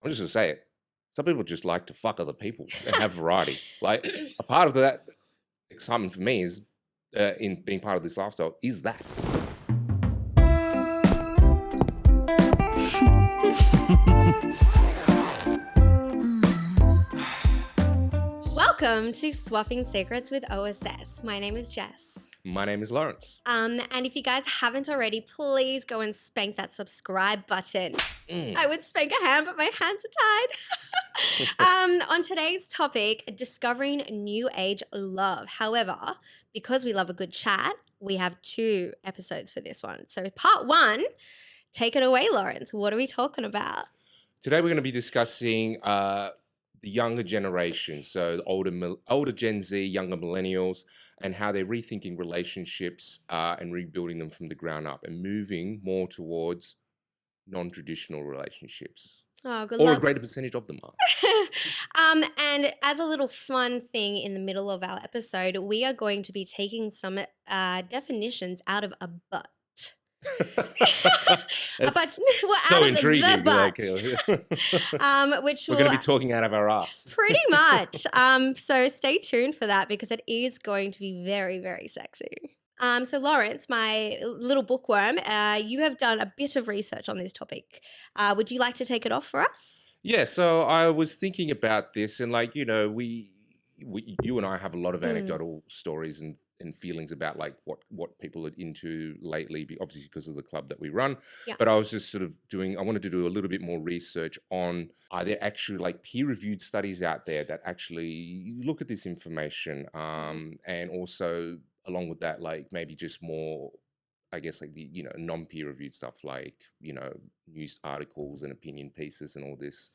I'm just gonna say it. Some people just like to fuck other people and have variety. Like a part of that excitement for me is in being part of this lifestyle is that. Welcome to Swapping Secrets with OSS. My name is Jess. My name is Lawrence. And if you guys haven't already, please go and spank that subscribe button. I would spank a hand, but my hands are tied. On today's topic, discovering new age love. However, because we love a good chat, we have 2 episodes for this one. So part 1, take it away, Lawrence. What are we talking about? Today we're going to be discussing the younger generation, so the older Gen Z, younger millennials, and how they're rethinking relationships and rebuilding them from the ground up and moving more towards non-traditional relationships. Oh, good or luck. a greater percentage of them are. And as a little fun thing in the middle of our episode, we are going to be taking some definitions out of a butt. That's Well, so out of intriguing. the butt. Which We're going to be talking out of our ass. pretty much. So stay tuned for that because it is going to be very, very sexy. So Lawrence, my little bookworm, you have done a bit of research on this topic. Would you like to take it off for us? Yeah, so I was thinking about this, and like, you know, you and I have a lot of anecdotal stories and feelings about like what people are into lately, obviously because of the club that we run. Yeah. But I was just sort of I wanted to do a little bit more research on, are there actually like peer-reviewed studies out there that actually look at this information, and also along with that, like maybe just more, I guess, like the, you know, non-peer reviewed stuff like, you know, news articles and opinion pieces and all this.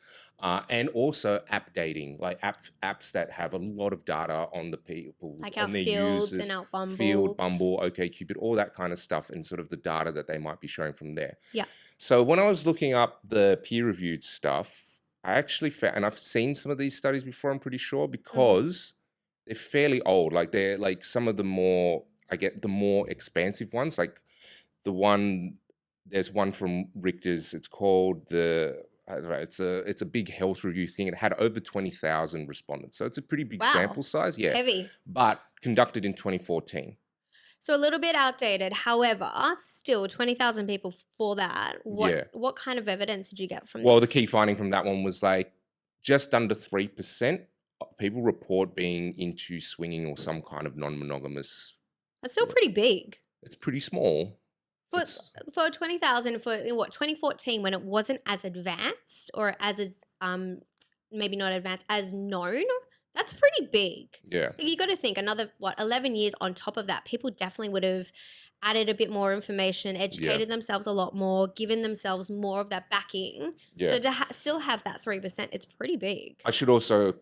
And also app dating, like apps that have a lot of data on the people, Like on our their Fields users, and our Bumble. Field, Bumble, OkCupid, all that kind of stuff, and sort of the data that they might be showing from there. Yeah. So when I was looking up the peer-reviewed stuff, I actually found, and I've seen some of these studies before, I'm pretty sure, because they're fairly old. Like they're like some of the more, I get the more expansive ones, like there's one from Richter's. It's called I don't know, it's a big health review thing. It had over 20,000 respondents, so it's a pretty big sample size. Yeah, Heavy. but conducted in 2014. So a little bit outdated. However, still 20,000 people for that. What kind of evidence did you get from Well, this? the key finding from that one was like just under 3% of people report being into swinging or some kind of non-monogamous. That's still pretty big. It's pretty small. For 20,000 for 2014, when it wasn't as advanced or as maybe not advanced as known, that's pretty big. Yeah. You got to think another 11 years on top of that, people definitely would have added a bit more information, educated themselves a lot more, given themselves more of that backing. Yeah. So to still have that 3%, it's pretty big. I should also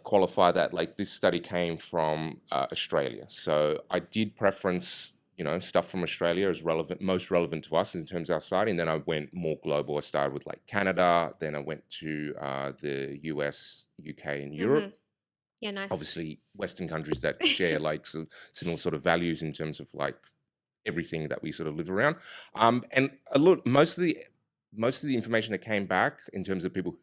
qualify that like this study came from Australia, so I did preference, you know, stuff from Australia as most relevant to us in terms of our side, and then I went more global. I started with like Canada, then I went to the US, UK, and Europe. Yeah, nice. Obviously, Western countries that share like similar sort of values in terms of like everything that we sort of live around. And most of the information that came back in terms of people,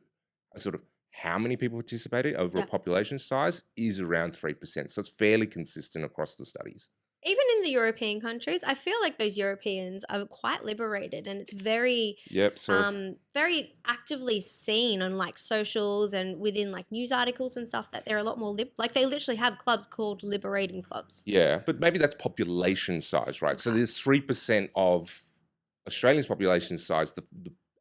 sort of how many people participated over a population size, is around 3%. So it's fairly consistent across the studies. Even in the European countries, I feel like those Europeans are quite liberated, and it's very, very actively seen on like socials and within like news articles and stuff that they're a lot more like they literally have clubs called liberating clubs. Yeah, but maybe that's population size, right? So there's 3% of Australia's population size. The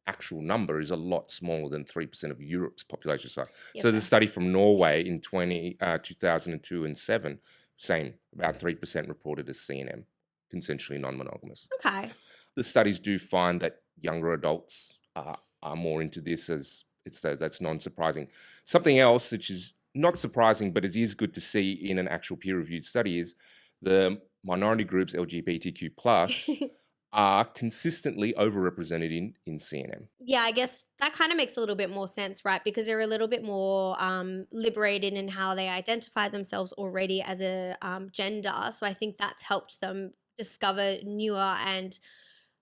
actual number is a lot smaller than 3% of Europe's population size. So there's a study from Norway in 2002 and 7. Same, about 3% reported as CNM, consensually non-monogamous. Okay. The studies do find that younger adults are more into this, as that's non-surprising. Something else which is not surprising, but it is good to see in an actual peer-reviewed study, is the minority groups, LGBTQ+, are consistently overrepresented in CNM. Yeah, I guess that kind of makes a little bit more sense, right? Because they're a little bit more liberated in how they identify themselves already as a gender. So I think that's helped them discover newer and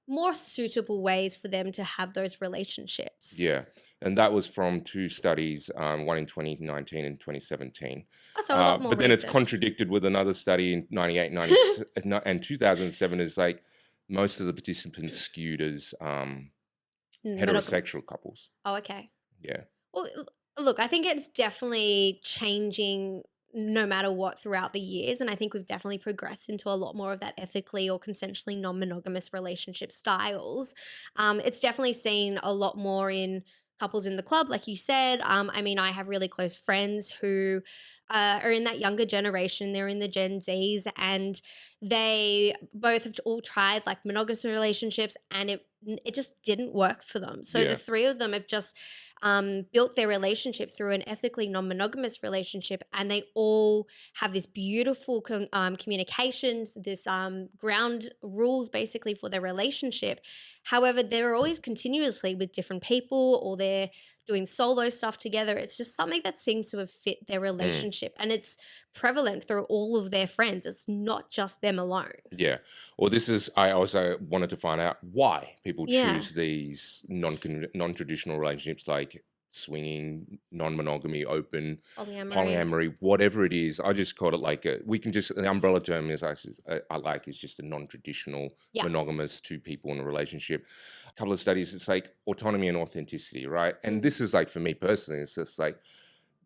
more suitable ways for them to have those relationships. Yeah, and that was from two studies, one in 2019 and 2017. Oh, so a lot more But then it's recent. contradicted with another study in 98, 90, and 2007 is like most of the participants skewed as heterosexual couples. Oh, okay. Yeah. Well, look, I think it's definitely changing no matter what throughout the years. And I think we've definitely progressed into a lot more of that ethically or consensually non monogamous relationship styles. It's definitely seen a lot more in couples in the club, like you said. I mean, I have really close friends who are in that younger generation. They're in the Gen Zs, and they both have all tried like monogamous relationships, and it just didn't work for them. So the Yeah. three of them have just built their relationship through an ethically non-monogamous relationship, and they all have this beautiful communications, this ground rules basically for their relationship. However, they're always continuously with different people, or they're doing solo stuff together. It's just something that seems to have fit their relationship, and it's prevalent through all of their friends. It's not just them alone. Yeah. Well, I also wanted to find out why people Yeah. choose these non-traditional relationships like swinging, non-monogamy, open, polyamory, whatever it is. I just called it like the umbrella term is I like is just a non-traditional monogamous two people in a relationship. A couple of studies, it's like autonomy and authenticity, right? And this is like, for me personally, it's just like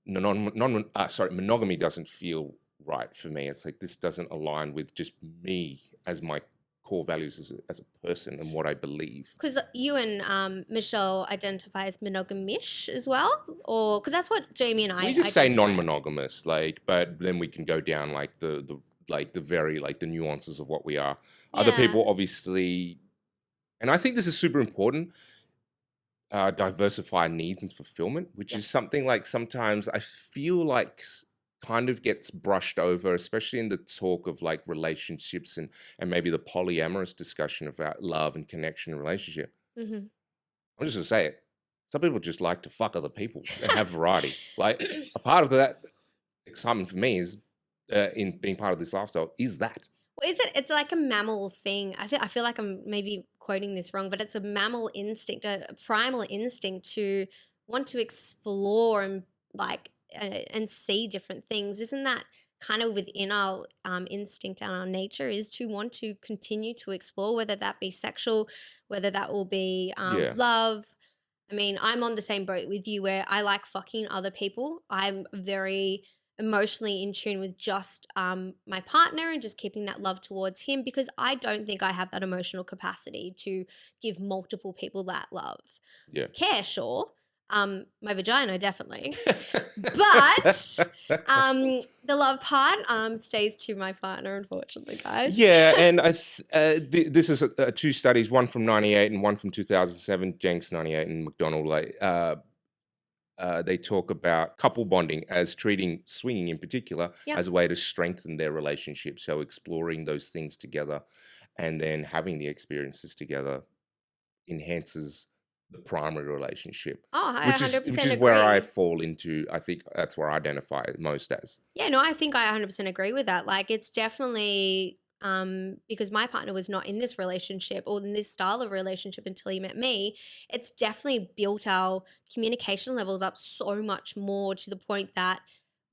monogamy doesn't feel right for me. It's like this doesn't align with just me as my core values as a person and what I believe. Because you and Michelle identify as monogamish as well, or because that's what Jamie and I We just say identify as. non-monogamous, but then we can go down like the very the nuances of what we are. Other people obviously, and I think this is super important. Diversify needs and fulfillment, which is something like sometimes I feel like kind of gets brushed over, especially in the talk of like relationships and maybe the polyamorous discussion about love and connection and relationship. Mm-hmm. I'm just gonna say it. Some people just like to fuck other people and have variety. Like a part of that excitement for me is in being part of this lifestyle is that. Well, it's like a mammal thing. I feel like I'm maybe quoting this wrong, but it's a mammal instinct, a primal instinct to want to explore and like and see different things. Isn't that kind of within our instinct and our nature, is to want to continue to explore, whether that be sexual, whether that will be love. I mean, I'm on the same boat with you where I like fucking other people. I'm very emotionally in tune with just my partner and just keeping that love towards him, because I don't think I have that emotional capacity to give multiple people that love. Yeah. Care, sure. My vagina, definitely. But the love part stays to my partner, unfortunately, guys. Yeah, and this is two studies, one from 98 and one from 2007, Jenks 98 and McDonald. They talk about couple bonding as treating swinging in particular as a way to strengthen their relationship. So exploring those things together and then having the experiences together enhances the primary relationship. Oh, I which 100% is agree. where I fall into. I think that's where I identify most as. Yeah, no, I think I 100% agree with that. Like, it's definitely because my partner was not in this relationship or in this style of relationship until he met me. It's definitely built our communication levels up so much more, to the point that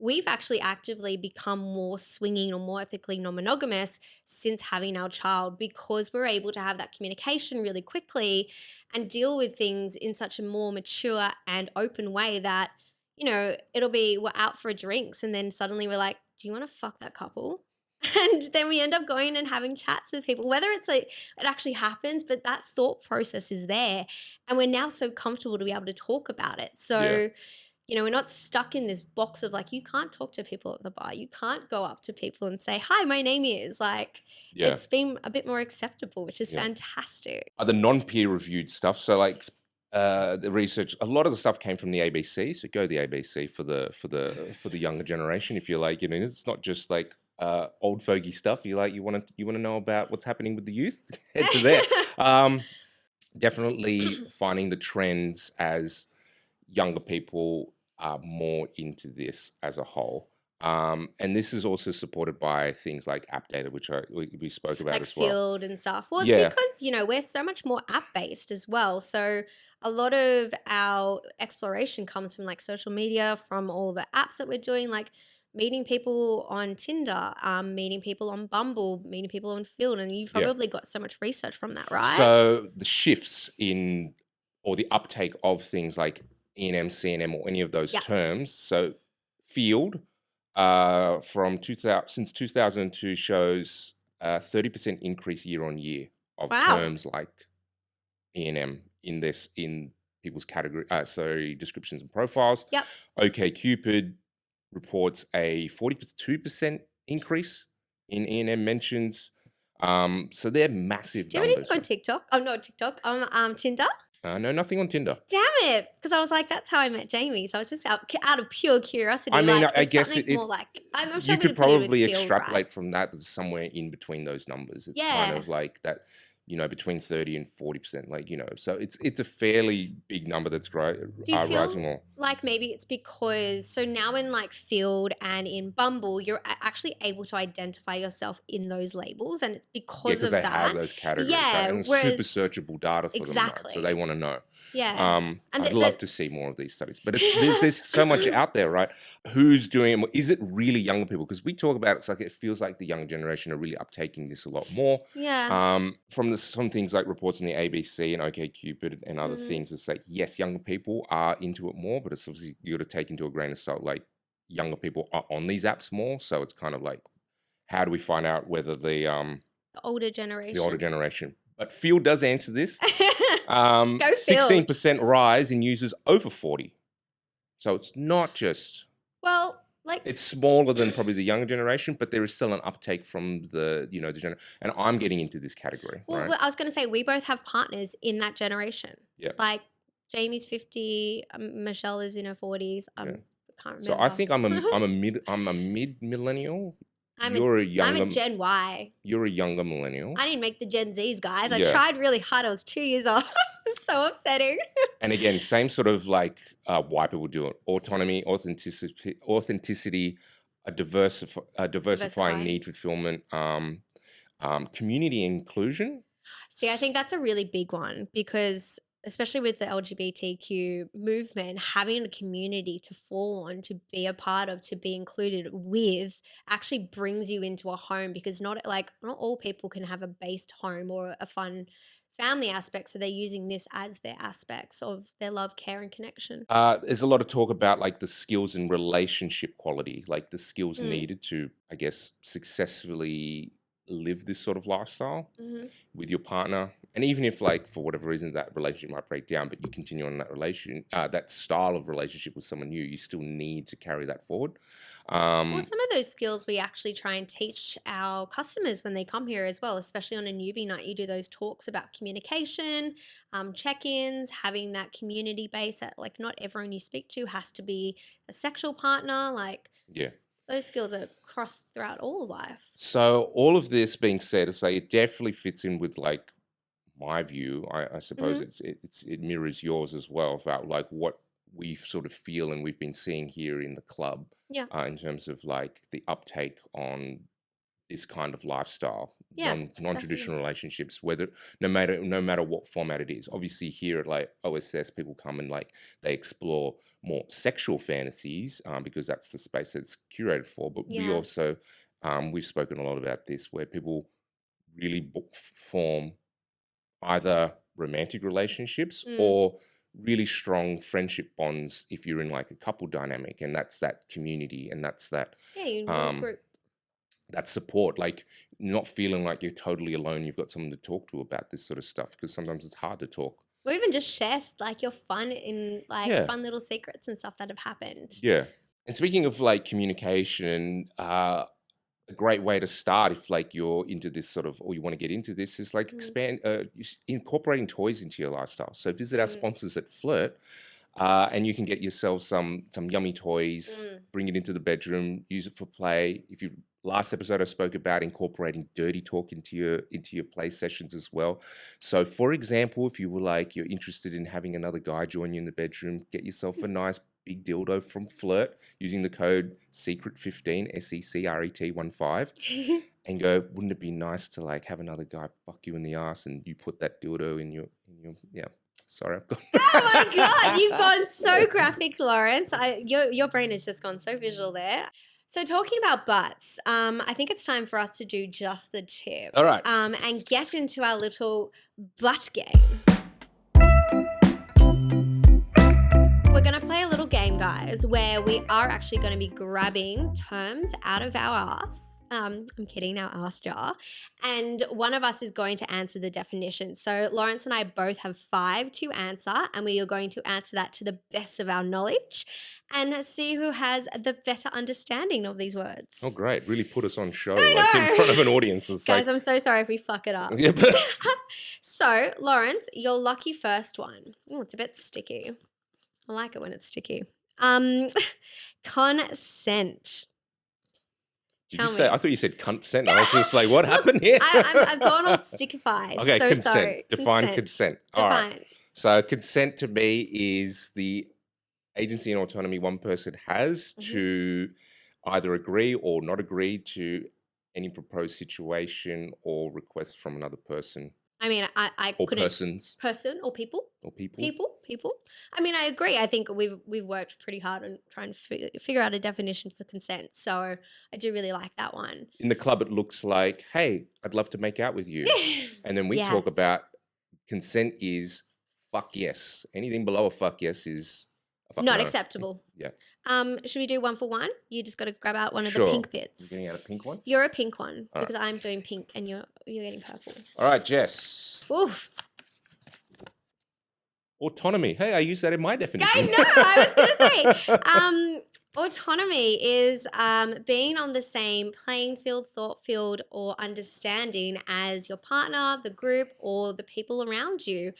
we've actually actively become more swinging or more ethically non-monogamous since having our child, because we're able to have that communication really quickly and deal with things in such a more mature and open way that, it'll be, we're out for drinks and then suddenly we're like, do you want to fuck that couple? And then we end up going and having chats with people, whether it's like it actually happens, but that thought process is there. And we're now so comfortable to be able to talk about it. So, we're not stuck in this box of like, you can't talk to people at the bar. You can't go up to people and say, hi, my name is. Like, it's been a bit more acceptable, which is fantastic. The non-peer reviewed stuff. So like the research, a lot of the stuff came from the ABC. So go to the ABC for the younger generation. If you're like, it's not just like old fogey stuff. You want to know about what's happening with the youth. Head to there. Definitely finding the trends as younger people are more into this as a whole. And this is also supported by things like app data, which we spoke about Like as well. field and stuff. Well, it's Yeah. because, we're so much more app-based as well. So a lot of our exploration comes from like social media, from all the apps that we're doing, like meeting people on Tinder, meeting people on Bumble, meeting people on Field, and you've Yeah. probably got so much research from that, right? So the shifts in or the uptake of things like E&M, C&M, or any of those Yeah. terms. So field from 2000 since 2002 shows a 30% increase year on year of Wow. terms like E&M in people's category descriptions and profiles. Yep. OkCupid reports a 42% increase in E&M mentions. So they're massive Do you have anything numbers. on TikTok? Oh, not TikTok. Tinder. No, nothing on Tinder. Damn it! Because I was like, that's how I met Jamie. So I was just out of pure curiosity. I mean, like, I is guess something more like I'm sure you we could put it with probably field, extrapolate right? from that somewhere in between those numbers. It's kind Yeah. of like that, between 30 and 40%. So it's a fairly big number that's Do you rising feel more. like maybe it's because so now in like Field and in Bumble, you're actually able to identify yourself in those labels, and it's Yeah, because because of they have that. those categories, right? Yeah. And it's super Whereas searchable data for them, right? So they exactly. want to know. Yeah. And I'd love to see more of these studies, but there's so much out there, right? Who's doing it? Is it really younger people? Because we talk about it's like it feels like the younger generation are really uptaking this a lot more. Yeah. From some things like reports in the ABC and OkCupid and other Mm. things, it's like yes, younger people are into it more, but it's obviously you got to take into a grain of salt. Like younger people are on these apps more, so it's kind of like how do we find out whether The older the older generation. generation? But Field does answer this. Go Field. 16% rise in users over 40. So it's not just, Well, like it's smaller than probably the younger generation, but there is still an uptake from the and I'm getting into this category, right? well, I was going to say we both have partners in that generation. Yeah. Like Jamie's 50, Michelle is in her 40s. I can't remember. So I think I'm a mid millennial. I'm You're a a younger Gen Y. You're a younger millennial. I didn't make the Gen Zs, guys. I Yeah. tried really hard. I was 2 years old. It was so upsetting. And again, same sort of like why people do it: autonomy, authenticity, a diversifying Diversify. need fulfillment, community inclusion. See, I think that's a really big one because especially with the LGBTQ movement, having a community to fall on, to be a part of, to be included with actually brings you into a home because not all people can have a based home or a fun family aspect. So they're using this as their aspects of their love, care, and connection. There's a lot of talk about like the skills and relationship quality, like the skills Mm. needed to, I guess, successfully live this sort of lifestyle Hmm. with your partner. And even if like for whatever reason that relationship might break down, but you continue on that style of relationship with someone new, you still need to carry that forward. Well, some of those skills we actually try and teach our customers when they come here as well, especially on a newbie night. You do those talks about communication, check-ins, having that community base that like not everyone you speak to has to be a sexual partner. Like Yeah. those skills are crossed throughout all life. So all of this being said, it's like it definitely fits in with like my view. I suppose it mirrors yours as well about like what we sort of feel and we've been seeing here in the club Yeah. in terms of like the uptake on this kind of lifestyle, Yeah, non-traditional relationships, whether no matter what format it is. Obviously here at like OSS, people come and like they explore more sexual fantasies because that's the space that's curated for. But we Yeah. also we've spoken a lot about this where people really form either romantic relationships or really strong friendship bonds if you're in like a couple dynamic, and that's that community and that's that Yeah, you know, um group. that support, like not feeling like you're totally alone. You've got someone to talk to about this sort of stuff because sometimes it's hard to talk. Or even just share like your fun in like Yeah. fun little secrets and stuff that have happened. Yeah. And speaking of like communication, a great way to start if like you're into this sort of or you want to get into this is like incorporating toys into your lifestyle. So visit our sponsors at Flirt. And you can get yourself some yummy toys, bring it into the bedroom, use it for play. If you last episode I spoke about incorporating dirty talk into your play sessions as well. So for example, if you were like you're interested in having another guy join you in the bedroom, get yourself a nice big dildo from Flirt using the code SECRET15, SECRET15, and go, wouldn't it be nice to like have another guy fuck you in the ass and you put that dildo in your yeah. Sorry, I've got. Oh my God, you've gone so graphic, Lawrence. Your brain has just gone so visual there. So talking about butts, I think it's time for us to do just the tip. All right. And get into our little butt game. We're going to play a little game, guys, where we are actually going to be grabbing terms out of our ass. I'm kidding, our ass jar. And one of us is going to answer the definition. So Lawrence and I both have 5 to answer, and we are going to answer that to the best of our knowledge and see who has the better understanding of these words. Oh, great. Really put us on show, like in front of an audience. It's Guys, like... I'm so sorry if we fuck it up. Yeah, but... So, Lawrence, your lucky first one. Oh, it's a bit sticky. I like it when it's sticky. Consent. Did you say? I thought you said consent. I was just like, what happened here? I've gone all stickified. Okay, so consent. sorry. Define consent. All right. So consent to me is the agency and autonomy one person has to either agree or not agree to any proposed situation or request from another person. I mean, I or couldn't. Persons. Person or people. Or people. People. I mean, I agree. I think we've worked pretty hard on trying to figure out a definition for consent. So I do really like that one. In the club, it looks like, hey, I'd love to make out with you. And then we talk about consent is fuck yes. Anything below a fuck yes is a fuck not no. acceptable. Yeah. Should we do 1 for 1? You just got to grab out one of Sure. the pink bits. You're getting out a pink one? You're a pink one All because I'm doing pink and you're getting purple. All right, Jess. Oof. Autonomy. Hey, I use that in my definition. I know. I was going to say. Autonomy is being on the same playing field, thought field, or understanding as your partner, the group, or the people around you.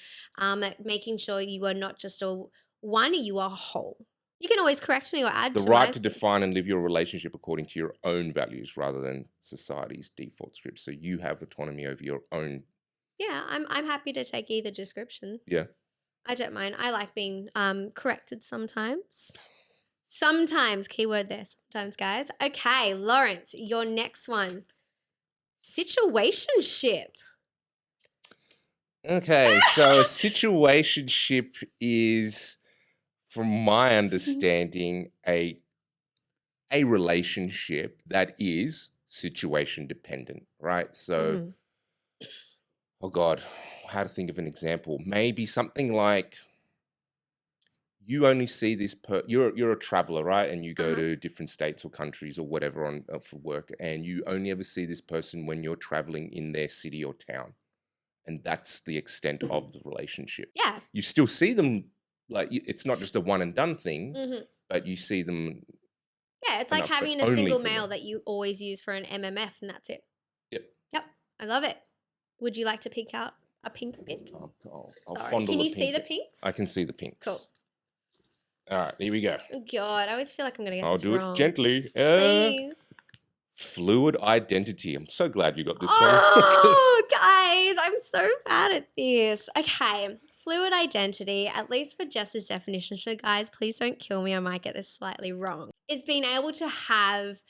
Making sure you are not just a one, you are a whole. You can always correct me or add The to right to define and live your relationship according to your own values rather than society's default script. So you have autonomy over your own. Yeah, I'm happy to take either description. Yeah. I don't mind. I like being corrected sometimes. Sometimes, keyword there, sometimes, guys. Okay, Lawrence, your next one. Situationship. Okay, so a situationship is, from my understanding, a relationship that is situation dependent, right? So, oh God, how to think of an example? Maybe something like you only see this you're a traveler, right? And you go to different states or countries or whatever on for work, and you only ever see this person when you're traveling in their city or town, and that's the extent of the relationship. Yeah, you still see them. Like, it's not just a one and done thing, but you see them. Yeah, it's like having a single male that you always use for an MMF, and that's it. Yep. I love it. Would you like to pick out a pink bit? I'll Sorry. fondle Can you the see pink the bit. pinks? I can see the pinks. Cool. All right, here we go. Oh God, I always feel like I'm going to get I'll this do wrong. it gently. Please. Fluid identity. I'm so glad you got this one. Oh, guys, I'm so bad at this. Okay, fluid identity, at least for Jess's definition, so guys, please don't kill me, I might get this slightly wrong, is being able to have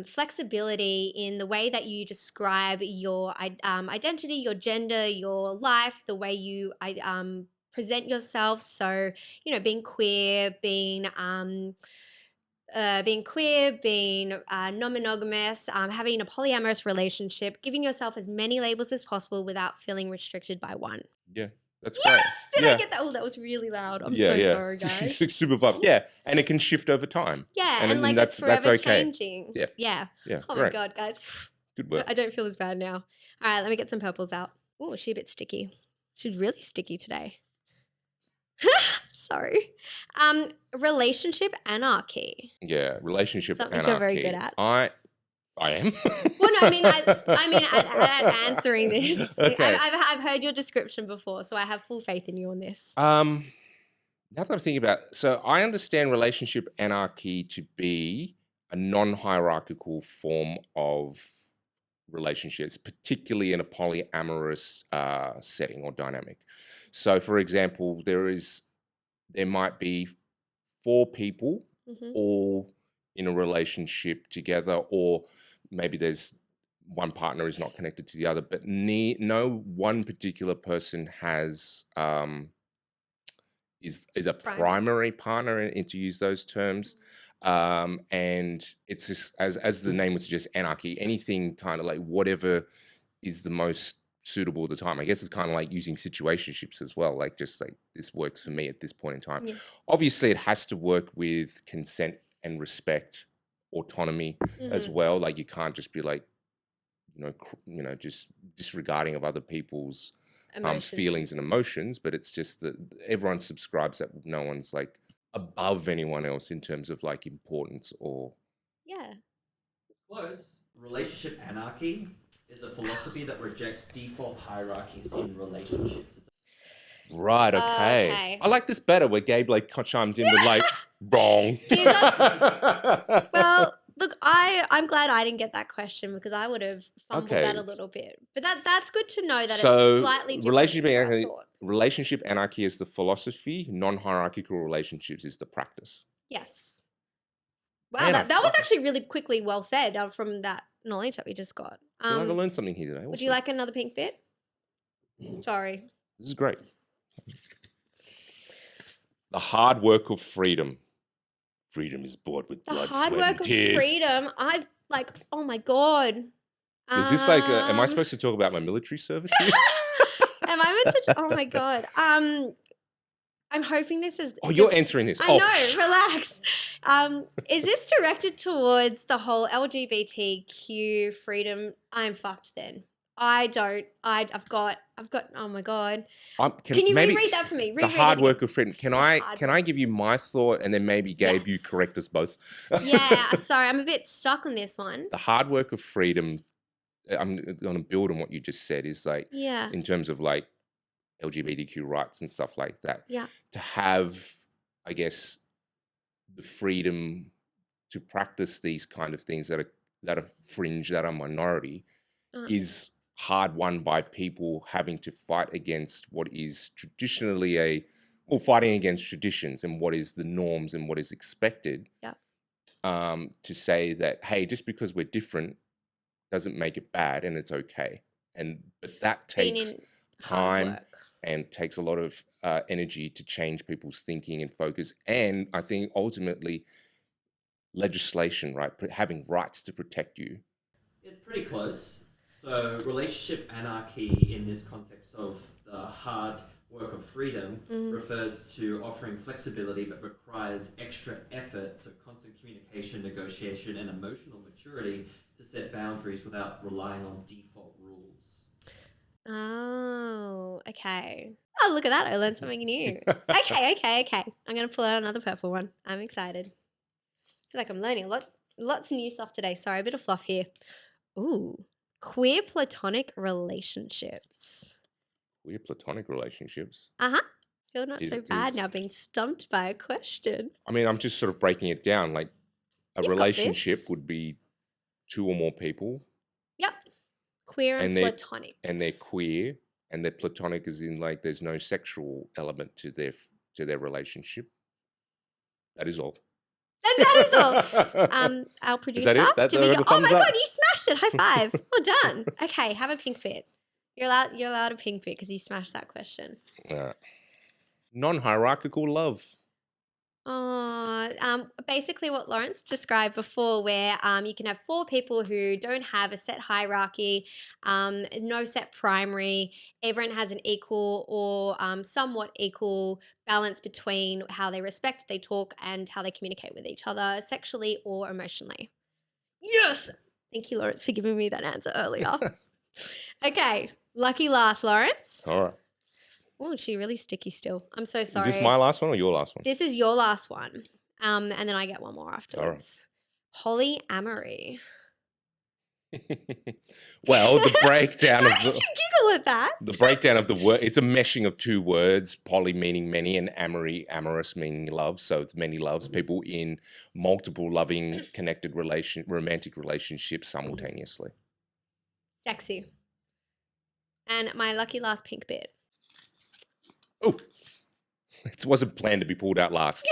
flexibility in the way that you describe your identity, your gender, your life, the way you present yourself. So, being queer, being non-monogamous, having a polyamorous relationship, giving yourself as many labels as possible without feeling restricted by one. Yeah, that's yes! great. Did I get that? Oh, that was really loud. I'm so sorry, guys. Super pop. Yeah, and it can shift over time. Yeah, and like that's forever okay. changing. Yeah. Oh great. my God, guys. Good work. I don't feel as bad now. All right, let me get some purples out. Oh, she's a bit sticky. She's really sticky today. Sorry. Relationship anarchy. Yeah, relationship Something anarchy. you're very good at. I am. Well, no, I mean at answering this. Okay. I've heard your description before, so I have full faith in you on this. Now that I'm thinking about it, so I understand relationship anarchy to be a non-hierarchical form of relationships, particularly in a polyamorous setting or dynamic. So, for example, there might be 4 people Mm-hmm. all in a relationship together, or maybe there's one partner is not connected to the other, but no one particular person has is a primary partner, and to use those terms. And it's just as the name would suggest, anarchy. Anything kind of like whatever is the most suitable at the time. I guess it's kind of like using situationships as well. Like just like this works for me at this point in time. Yeah. Obviously, it has to work with consent and respect, autonomy as well. Like you can't just be like, just disregarding of other people's feelings and emotions, but it's just that everyone subscribes that no one's like above anyone else in terms of like importance or Yeah. Close. Relationship anarchy is a philosophy that rejects default hierarchies in relationships. right. Okay. Okay. I like this better where Gabe like chimes in with like wrong. Gives us- Well, look, I'm glad I didn't get that question because I would have fumbled that a little bit. But that's good to know that So, it's slightly different. relationship to anarchy- I thought. Relationship anarchy is the philosophy, non-hierarchical relationships is the practice. Yes. Wow, Man, that was actually really quickly well said from that knowledge that we just got. I feel like I learned something here today. Would you like another pink bit? Sorry. This is great. The hard work of freedom. Freedom is bought with The blood, hard sweat, work and of tears. freedom. I've like, oh my God. Is this like, am I supposed to talk about my military service here? Am I meant to? Oh my God. I'm hoping this is. Oh, you're answering this. I know, relax. Is this directed towards the whole LGBTQ freedom? I'm fucked then. I've got, oh my God. Can you reread that for me? The Reread hard it work of freedom. Can I work. give you my thought and then maybe Gabe, you Yes. correct us both? Yeah, sorry, I'm a bit stuck on this one. The hard work of freedom, I'm going to build on what you just said, is like, Yeah. in terms of like LGBTQ rights and stuff like that. Yeah. To have, I guess, the freedom to practice these kind of things that are fringe, that are minority, is hard won by people having to fight against what is traditionally fighting against traditions and what is the norms and what is expected. Yeah. To say that, hey, just because we're different doesn't make it bad and it's okay. But that takes time and takes a lot of energy to change people's thinking and focus. And I think ultimately legislation, right? Having rights to protect you. It's pretty close. So relationship anarchy in this context of the hard work of freedom refers to offering flexibility but requires extra effort, so constant communication, negotiation, and emotional maturity to set boundaries without relying on default rules. Oh, okay. Oh, look at that. I learned something new. Okay. I'm going to pull out another purple one. I'm excited. I feel like I'm learning lots of new stuff today. Sorry, a bit of fluff here. Ooh, queer platonic relationships. Queer platonic relationships. Feel not so bad now being stumped by a question. I mean, I'm just sort of breaking it down. Like You've got relationship this. would be 2 or more people. Yep. Queer and platonic. And they're queer, and they're platonic as in like there's no sexual element to their relationship. That is all. That is all. Our producer. Is that it? Oh my God, you smashed it. High five. Well done. Okay, have a pink fit. You're allowed a pink fit because you smashed that question. Non-hierarchical love. Basically what Lawrence described before, where you can have 4 people who don't have a set hierarchy, no set primary. Everyone has an equal or somewhat equal balance between how they respect, they talk, and how they communicate with each other sexually or emotionally. Yes! Thank you, Lawrence, for giving me that answer earlier. Okay, lucky last, Lawrence. All right. Oh, she's really sticky still. I'm so sorry. Is this my last one or your last one? This is your last one. And then I get one more afterwards. Polyamory. Well, the breakdown Why did you giggle at that? The breakdown of the word, it's a meshing of 2 words, poly meaning many and amory, amorous meaning love. So it's many loves, people in multiple loving, connected romantic relationships simultaneously. Sexy. And my lucky last pink bit. Oh, it wasn't planned to be pulled out last.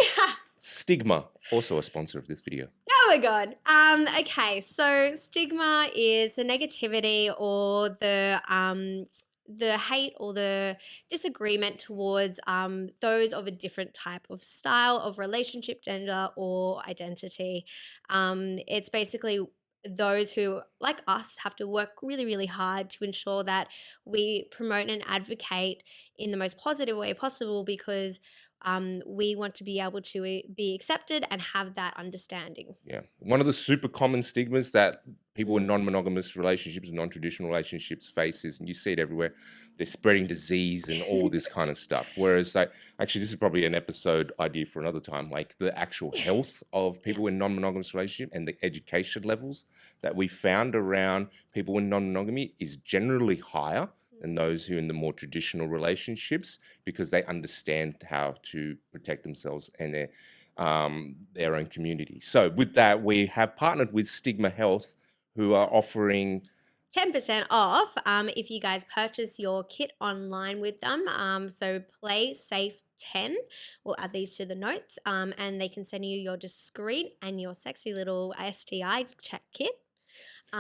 Stigma, also a sponsor of this video. Oh my God. Okay, so stigma is the negativity or the hate or the disagreement towards those of a different type of style of relationship, gender, or identity. It's basically those who, like us, have to work really, really hard to ensure that we promote and advocate in the most positive way possible because we want to be able to be accepted and have that understanding. Yeah. One of the super common stigmas that people in non-monogamous relationships and non-traditional relationships face is, and you see it everywhere, they're spreading disease and all this kind of stuff. Whereas actually this is probably an episode idea for another time, like the actual health of people in non-monogamous relationship and the education levels that we found around people in non-monogamy is generally higher than those who are in the more traditional relationships because they understand how to protect themselves and their own community. So with that, we have partnered with Stigma Health, who are offering 10% off if you guys purchase your kit online with them. So Play Safe 10. We'll add these to the notes and they can send you your discreet and your sexy little STI check kit.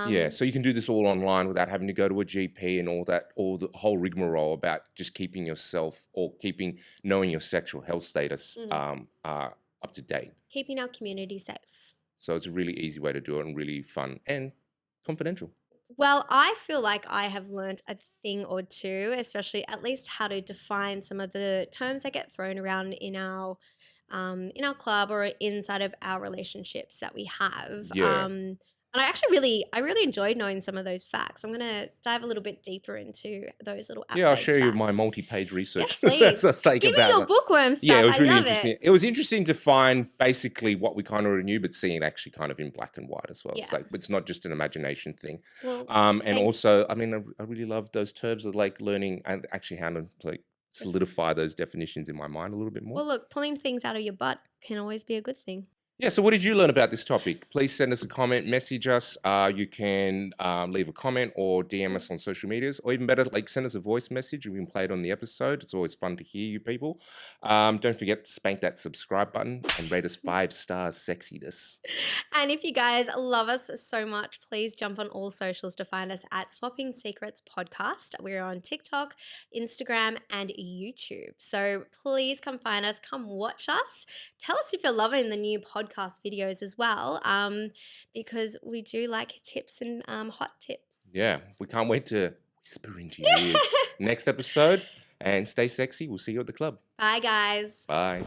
Yeah, so you can do this all online without having to go to a GP and all the whole rigmarole about just keeping yourself or knowing your sexual health status up to date. Keeping our community safe. So it's a really easy way to do it and really fun and confidential. Well, I feel like I have learned a thing or two, especially at least how to define some of the terms that get thrown around in our club or inside of our relationships that we have. Yeah. And I really enjoyed knowing some of those facts. I'm going to dive a little bit deeper into those little Yeah, I'll facts. show you my multi-page research. Yes, please. So Give me your bookworm stuff. Yeah, it was really I love interesting. it. It was interesting to find basically what we kind of already knew, but seeing it actually kind of in black and white as well. Yeah. So it's not just an imagination thing. Well, And also, I mean, I really love those terms of like learning and actually how to like solidify those definitions in my mind a little bit more. well, look, pulling things out of your butt can always be a good thing. Yeah, so what did you learn about this topic? Please send us a comment, message us. You can leave a comment or DM us on social medias, or even better, like send us a voice message and we can play it on the episode. It's always fun to hear you people. Don't forget to spank that subscribe button and rate us 5 stars sexiness. And if you guys love us so much, please jump on all socials to find us at Swapping Secrets Podcast. We're on TikTok, Instagram, and YouTube. So please come find us, come watch us. Tell us if you're loving the new podcast videos as well, because we do like tips and hot tips. Yeah, we can't wait to whisper into your ears next episode. And stay sexy. We'll see you at the club. Bye, guys. Bye.